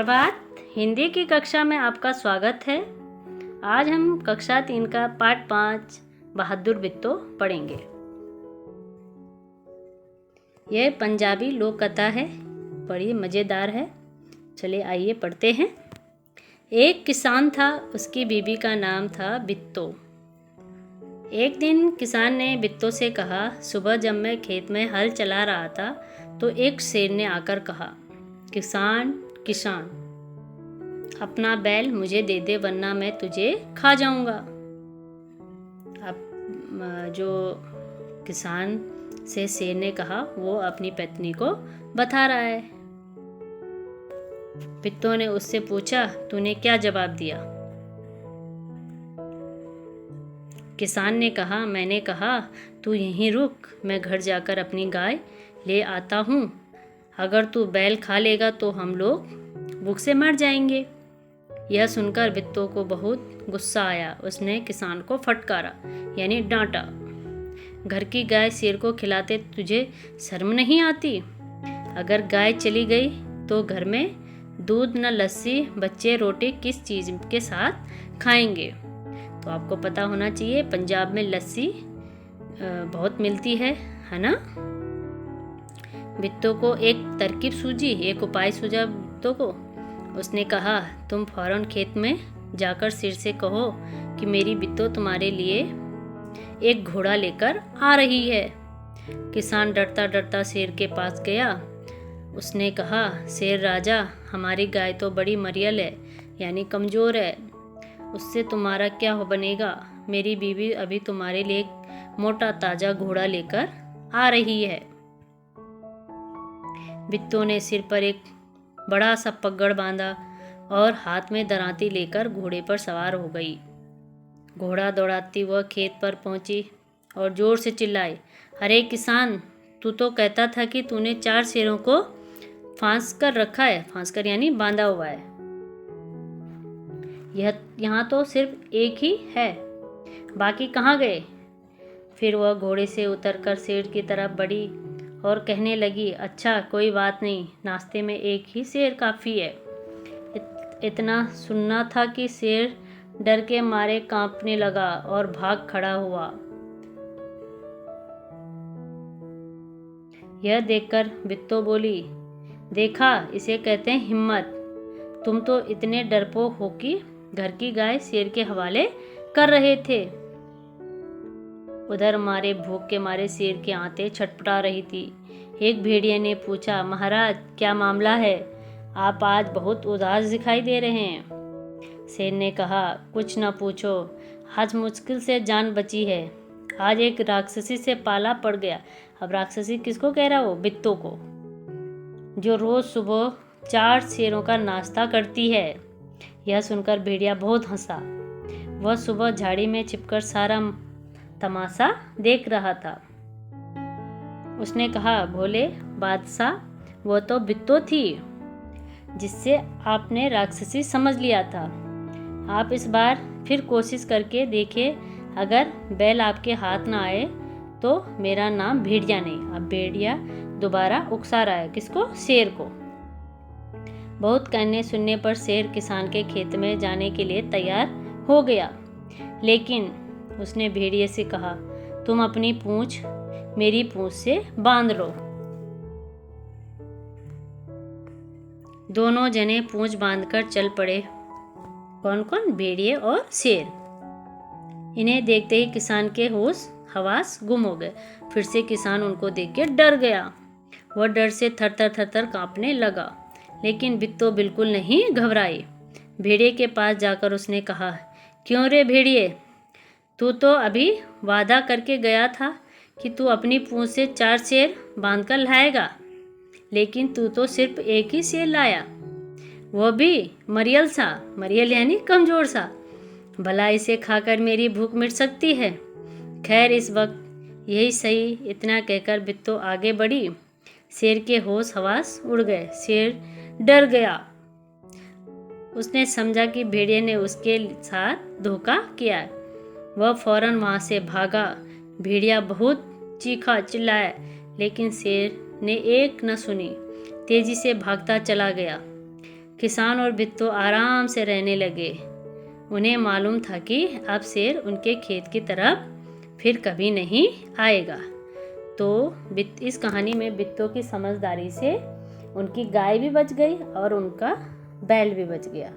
सुप्रभात। हिंदी की कक्षा में आपका स्वागत है। आज हम कक्षा 3 का पाठ 5 बहादुर बित्तो पढ़ेंगे। यह पंजाबी लोक कथा है, बड़ी मज़ेदार है। चलिए आइए पढ़ते हैं। एक किसान था, उसकी बीवी का नाम था बित्तो। एक दिन किसान ने बित्तो से कहा, सुबह जब मैं खेत में हल चला रहा था तो एक शेर ने आकर कहा, किसान किसान, अपना बैल मुझे दे दे वरना मैं तुझे खा जाऊंगा। अब जो किसान से शेर ने कहा वो अपनी पत्नी को बता रहा है। बित्तो ने उससे पूछा, तूने क्या जवाब दिया? किसान ने कहा, मैंने कहा तू यहीं रुक, मैं घर जाकर अपनी गाय ले आता हूँ। अगर तू बैल खा लेगा तो हम लोग भूख से मर जाएंगे। यह सुनकर बित्तो को बहुत गुस्सा आया। उसने किसान को फटकारा, यानी डांटा। घर की गाय शेर को खिलाते तुझे शर्म नहीं आती? अगर गाय चली गई तो घर में दूध न लस्सी, बच्चे रोटी किस चीज़ के साथ खाएंगे? तो आपको पता होना चाहिए पंजाब में लस्सी बहुत मिलती है ना। बित्तो को एक तरकीब सूझी, एक उपाय सूझा बित्तो को। उसने कहा, तुम फौरन खेत में जाकर शेर से कहो कि मेरी बित्तो तुम्हारे लिए एक घोड़ा लेकर आ रही है। किसान डरता डरता शेर के पास गया। उसने कहा, शेर राजा, हमारी गाय तो बड़ी मरियल है, यानी कमज़ोर है, उससे तुम्हारा क्या बनेगा? मेरी बीवी अभी तुम्हारे लिए एक मोटा ताज़ा घोड़ा लेकर आ रही है। बित्तो ने सिर पर एक बड़ा सा पगड़ बांधा और हाथ में दरांती लेकर घोड़े पर सवार हो गई। घोड़ा दौड़ाती वह खेत पर पहुंची और जोर से चिल्लाई, अरे किसान, तू तो कहता था कि तूने 4 शेरों को फांस कर रखा है। फांस कर यानी बांधा हुआ है। यहाँ तो सिर्फ एक ही है, बाकी कहाँ गए? फिर वह घोड़े से उतरकर शेर की तरफ बढ़ी और कहने लगी, अच्छा कोई बात नहीं, नाश्ते में एक ही शेर काफ़ी है। इतना सुनना था कि शेर डर के मारे कांपने लगा और भाग खड़ा हुआ। यह देखकर बित्तो बोली, देखा, इसे कहते हैं हिम्मत। तुम तो इतने डरपोक हो कि घर की गाय शेर के हवाले कर रहे थे। उधर मारे भूख के मारे शेर की आंतें छटपटा रही थी। एक भेड़िए ने पूछा, महाराज क्या मामला है? आप आज बहुत उदास दिखाई दे रहे हैं। शेर ने कहा, कुछ न पूछो, आज मुश्किल से जान बची है। आज एक राक्षसी से पाला पड़ गया। अब राक्षसी किसको कह रहा हो? बित्तो को, जो रोज सुबह 4 शेरों का नाश्ता करती है। यह सुनकर भेड़िया बहुत हंसा। वह सुबह झाड़ी में छिपकर सारा तमाशा देख रहा था। उसने कहा, भोले बादशाह, वो तो बित्तो थी जिससे आपने राक्षसी समझ लिया था। आप इस बार फिर कोशिश करके देखिए, अगर बैल आपके हाथ ना आए तो मेरा नाम भेड़िया नहीं। अब भेड़िया दोबारा उकसा रहा है किसको? शेर को। बहुत कहने सुनने पर शेर किसान के खेत में जाने के लिए तैयार हो गया, लेकिन उसने भेड़िए से कहा, तुम अपनी पूंछ मेरी पूंछ से बांध लो। दोनों जने पूंछ बांधकर चल पड़े। कौन कौन? भेड़िए और शेर। इन्हें देखते ही किसान के होश हवास गुम हो गए। फिर से किसान उनको देख के डर गया। वह डर से थर थर कांपने लगा, लेकिन बित्तो बिल्कुल नहीं घबराई। भेड़िए के पास जाकर उसने कहा, क्यों रे भेड़िए, तू तो अभी वादा करके गया था कि तू अपनी पूंछ से 4 शेर बांधकर लाएगा, लेकिन तू तो सिर्फ एक ही शेर लाया, वो भी मरियल सा। मरियल यानी कमज़ोर सा। भला इसे खाकर मेरी भूख मिट सकती है? खैर इस वक्त यही सही। इतना कहकर बित्तो आगे बढ़ी। शेर के होश हवास उड़ गए। शेर डर गया। उसने समझा कि भेड़िए ने उसके साथ धोखा किया है। वह फौरन वहाँ से भागा। भेड़िया बहुत चीखा चिल्लाया, लेकिन शेर ने एक न सुनी, तेजी से भागता चला गया। किसान और बिट्टू आराम से रहने लगे। उन्हें मालूम था कि अब शेर उनके खेत की तरफ फिर कभी नहीं आएगा। तो इस कहानी में बिट्टू की समझदारी से उनकी गाय भी बच गई और उनका बैल भी बच गया।